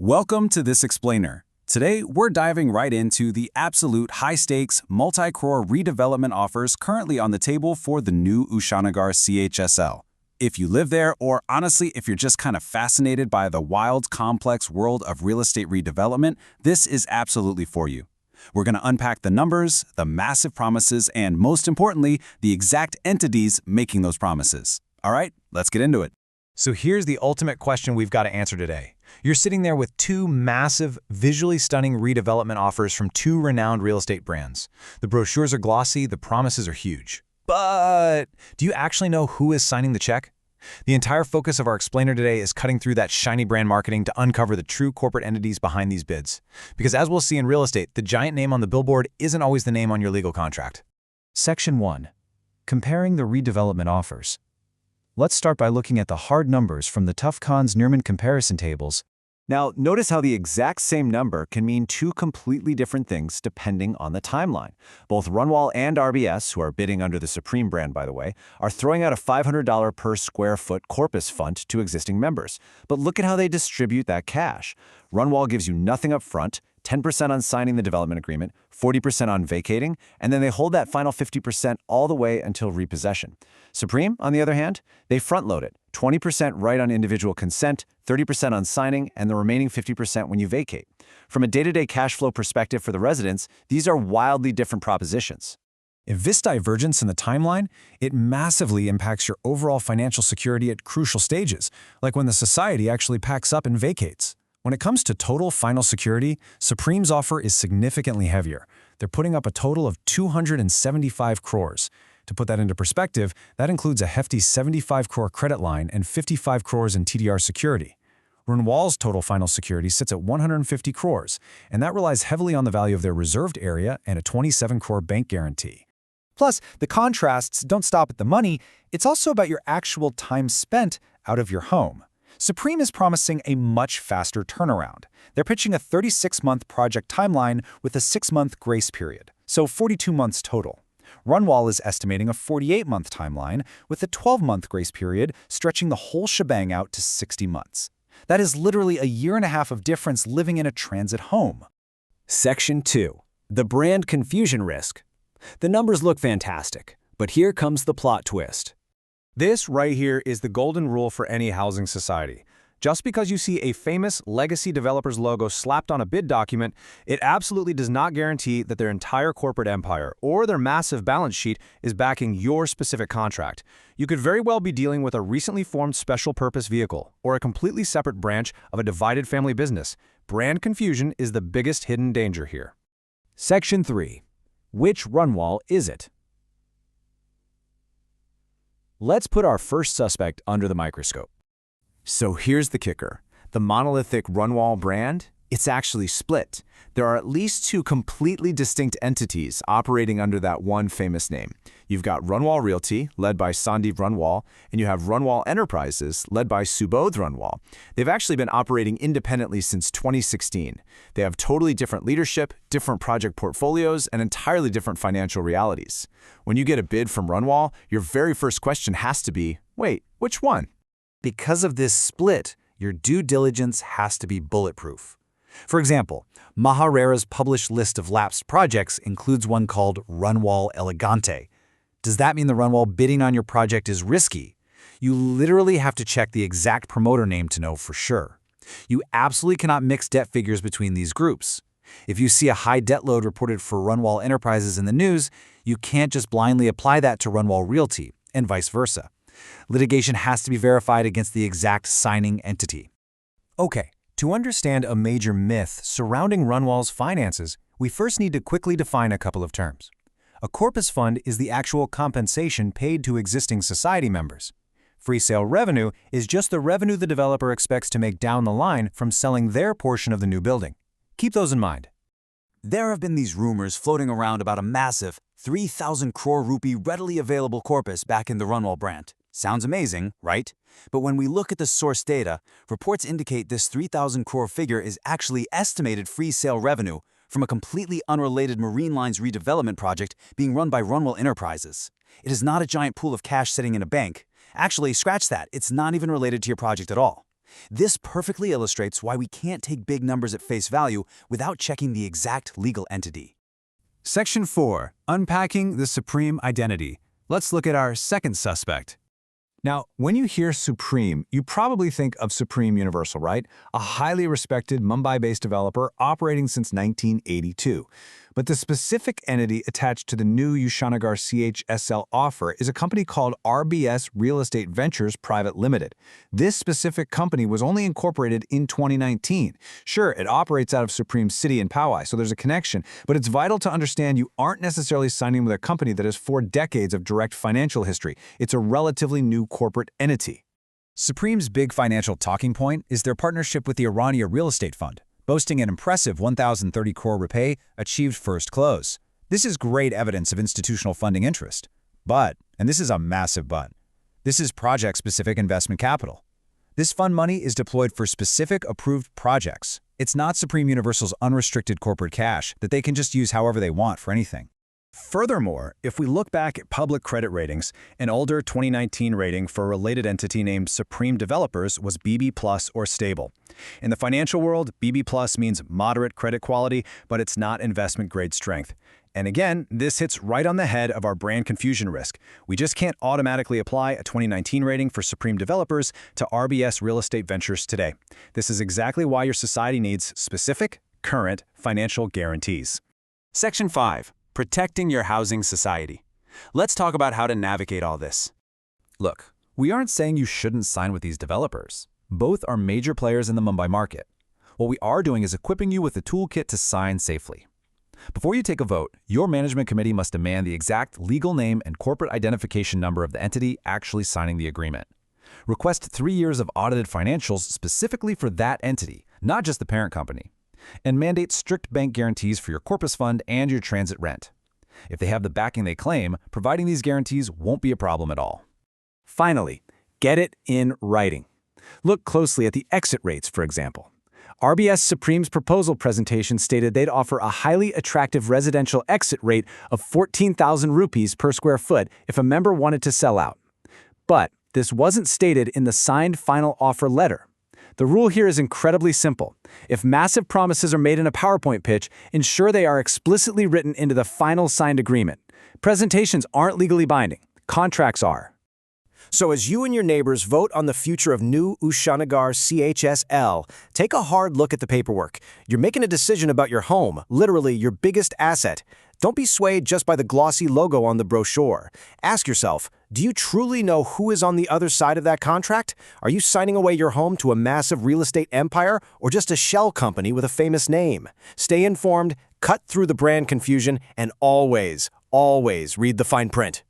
Welcome to This Explainer. Today, we're diving right into the absolute high-stakes, multi-crore redevelopment offers currently on the table for the new Usha Nagar CHSL. If you live there, or honestly, if you're just kind of fascinated by the wild, complex world of real estate redevelopment, this is absolutely for you. We're going to unpack the numbers, the massive promises, and most importantly, the exact entities making those promises. All right, let's get into it. So here's the ultimate question we've got to answer today. You're sitting there with two massive, visually stunning redevelopment offers from two renowned real estate brands. The brochures are glossy, the promises are huge. But do you actually know who is signing the check? The entire focus of our explainer today is cutting through that shiny brand marketing to uncover the true corporate entities behind these bids. Because as we'll see in real estate, the giant name on the billboard isn't always the name on your legal contract. Section 1. Comparing the redevelopment offers. Let's start by looking at the hard numbers from the Tufcon's Nearman comparison tables. Now, notice how the exact same number can mean two completely different things depending on the timeline. Both Runwall and RBS, who are bidding under the Supreme brand, by the way, are throwing out a $500 per square foot corpus fund to existing members. But look at how they distribute that cash. Runwall gives you nothing up front, 10% on signing the development agreement, 40% on vacating, and then they hold that final 50% all the way until repossession. Supreme, on the other hand, they front-load it, 20% right on individual consent, 30% on signing, and the remaining 50% when you vacate. From a day-to-day cash flow perspective for the residents, these are wildly different propositions. If this divergence in the timeline, it massively impacts your overall financial security at crucial stages, like when the society actually packs up and vacates. When it comes to total final security, Supreme's offer is significantly heavier. They're putting up a total of 275 crores. To put that into perspective, that includes a hefty 75 crore credit line and 55 crores in TDR security. Runwall's total final security sits at 150 crores, and that relies heavily on the value of their reserved area and a 27 crore bank guarantee. Plus, the contrasts don't stop at the money, it's also about your actual time spent out of your home. Supreme is promising a much faster turnaround. They're pitching a 36-month project timeline with a 6-month grace period, so 42 months total. Runwall is estimating a 48-month timeline with a 12-month grace period stretching the whole shebang out to 60 months. That is literally a year and a half of difference living in a transit home. Section 2. The brand confusion risk. The numbers look fantastic, but here comes the plot twist. This right here is the golden rule for any housing society. Just because you see a famous legacy developer's logo slapped on a bid document, it absolutely does not guarantee that their entire corporate empire or their massive balance sheet is backing your specific contract. You could very well be dealing with a recently formed special purpose vehicle or a completely separate branch of a divided family business. Brand confusion is the biggest hidden danger here. Section 3. Which Runwall is it? Let's put our first suspect under the microscope. So here's the kicker. The monolithic Runwall brand, it's actually split. There are at least two completely distinct entities operating under that one famous name. You've got Runwall Realty, led by Sandeep Runwall, and you have Runwall Enterprises, led by Subodh Runwall. They've actually been operating independently since 2016. They have totally different leadership, different project portfolios, and entirely different financial realities. When you get a bid from Runwall, your very first question has to be, wait, which one? Because of this split, your due diligence has to be bulletproof. For example, Maharera's published list of lapsed projects includes one called Runwall Elegante. Does that mean the Runwall bidding on your project is risky? You literally have to check the exact promoter name to know for sure. You absolutely cannot mix debt figures between these groups. If you see a high debt load reported for Runwall Enterprises in the news, you can't just blindly apply that to Runwall Realty, and vice versa. Litigation has to be verified against the exact signing entity. Okay, to understand a major myth surrounding Runwall's finances, we first need to quickly define a couple of terms. A corpus fund is the actual compensation paid to existing society members. Free sale revenue is just the revenue the developer expects to make down the line from selling their portion of the new building. Keep those in mind. There have been these rumors floating around about a massive 3,000 crore rupee readily available corpus back in the Runwall brand. Sounds amazing, right? But when we look at the source data, reports indicate this 3,000 crore figure is actually estimated free sale revenue from a completely unrelated Marine Lines redevelopment project being run by Runwall Enterprises. It is not a giant pool of cash sitting in a bank. Actually, scratch that, it's not even related to your project at all. This perfectly illustrates why we can't take big numbers at face value without checking the exact legal entity. Section 4. Unpacking the Supreme Identity. Let's look at our second suspect. Now, when you hear Supreme, you probably think of Supreme Universal, right? A highly respected Mumbai-based developer operating since 1982. But the specific entity attached to the new Usha Nagar CHSL offer is a company called RBS Real Estate Ventures Private Limited. This specific company was only incorporated in 2019. Sure, it operates out of Supreme City in Powai, so there's a connection, but it's vital to understand you aren't necessarily signing with a company that has 4 decades of direct financial history. It's a relatively new corporate entity. Supreme's big financial talking point is their partnership with the Irania Real Estate Fund, boasting an impressive 1,030 crore rupee achieved first close. This is great evidence of institutional funding interest. But, and this is a massive but, this is project-specific investment capital. This fund money is deployed for specific approved projects. It's not Supreme Universal's unrestricted corporate cash that they can just use however they want for anything. Furthermore, if we look back at public credit ratings, an older 2019 rating for a related entity named Supreme Developers was BB+ or stable. In the financial world, BB+ means moderate credit quality, but it's not investment-grade strength. And again, this hits right on the head of our brand confusion risk. We just can't automatically apply a 2019 rating for Supreme Developers to RBS Real Estate Ventures today. This is exactly why your society needs specific, current financial guarantees. Section 5. Protecting your housing society. Let's talk about how to navigate all this. Look, we aren't saying you shouldn't sign with these developers. Both are major players in the Mumbai market. What we are doing is equipping you with a toolkit to sign safely. Before you take a vote, your management committee must demand the exact legal name and corporate identification number of the entity actually signing the agreement. Request 3 years of audited financials specifically for that entity, not just the parent company. And mandate strict bank guarantees for your corpus fund and your transit rent. If they have the backing they claim, providing these guarantees won't be a problem at all. Finally, get it in writing. Look closely at the exit rates, for example. RBS Supreme's proposal presentation stated they'd offer a highly attractive residential exit rate of 14,000 rupees per square foot if a member wanted to sell out. But this wasn't stated in the signed final offer letter. The rule here is incredibly simple. If massive promises are made in a PowerPoint pitch, ensure they are explicitly written into the final signed agreement. Presentations aren't legally binding. Contracts are. So as you and your neighbors vote on the future of new Usha Nagar CHSL, take a hard look at the paperwork. You're making a decision about your home, literally your biggest asset. Don't be swayed just by the glossy logo on the brochure. Ask yourself, do you truly know who is on the other side of that contract? Are you signing away your home to a massive real estate empire or just a shell company with a famous name? Stay informed, cut through the brand confusion, and always, always read the fine print.